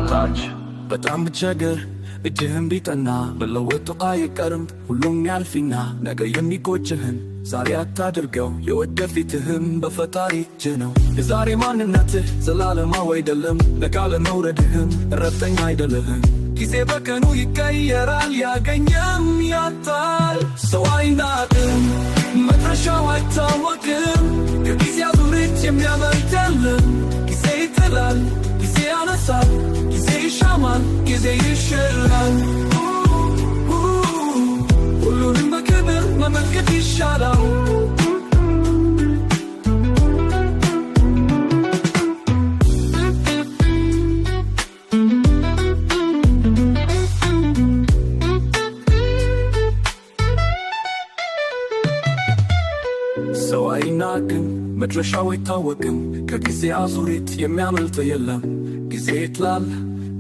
አላች በጣም ብቸገር እጅህም ቢጠና መለወጡ አይቀርም ሁሉም ያልፊና ነገ የሚቆጭህን ዛሬ አታድርገው የወደፊትህም በፈጣሪ እጅ ነው። የዛሬ ማንነትህ ዘላለማዊ አይደለም፣ ነገ ለመውረድህም እረፍተኛ አይደለህም። ጊዜ በቀኑ ይቀየራል፣ ያገኘም ያጣል። ሰው አይናቅም፣ መድረሻው አይታወቅም። ከጊዜ አዙሪት የሚያመልጥ የለም። ጊዜ ይጥላል፣ ጊዜ ያነሳል፣ ጊዜ ይሻማል፣ ጊዜ ይሽራል። ሁሉንም በክብር መመልከት ይሻላል። ሰው አይናቅም፣ መድረሻው አይታወቅም። ከጊዜ አዙሪት የሚያመልጥ የለም። ጊዜ ይጥላል፣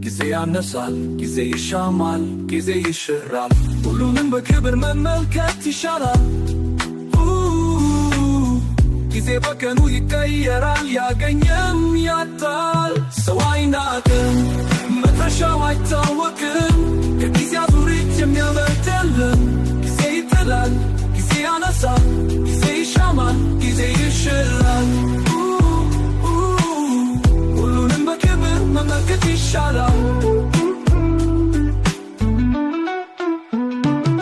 ጊዜ ያነሳል፣ ጊዜ ይሻማል፣ ጊዜ ይሽራል። ሁሉንም በክብር መመልከት ይሻላል። ጊዜ በቀኑ ይቀየራል፣ ያገኘም ያጣል። ሰው አይናቅም፣ መድረሻው አይታወቅም። ከጊዜ አዙሪት የሚያመልጥ የለም። ጊዜ ይጥላል፣ ጊዜ ያነሳል፣ ጊዜ ይሻማል፣ ጊዜ ይሽራል። ሁሉንም በክብር መመልከት ይሻላል።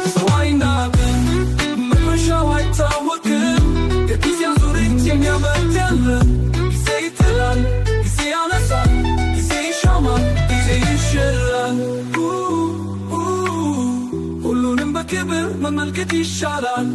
ሰው አይናቅም፣ መድረሻው አይታወቅም። ከጊዜ አዙሪት የሚያመልጥ የለም። ጊዜ ይጥላል፣ ጊዜ ያነሳል፣ ጊዜ ይሻማል፣ ጊዜ ይሽራል። ሁሉንም በክብር መመልከት ይሻላል።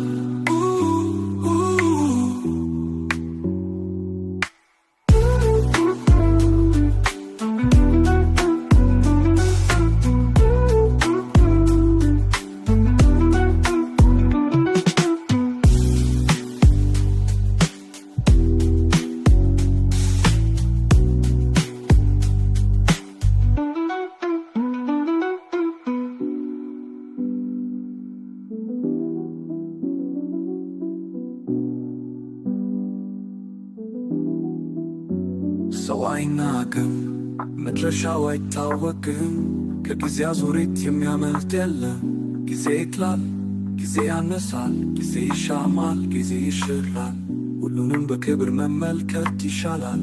ሰው አይናቅም፣ መድረሻው አይታወቅም። ከጊዜ አዙሪት የሚያመልጥ የለም። ጊዜ ይጥላል፣ ጊዜ ያነሳል፣ ጊዜ ይሻማል፣ ጊዜ ይሽራል። ሁሉንም በክብር መመልከት ይሻላል።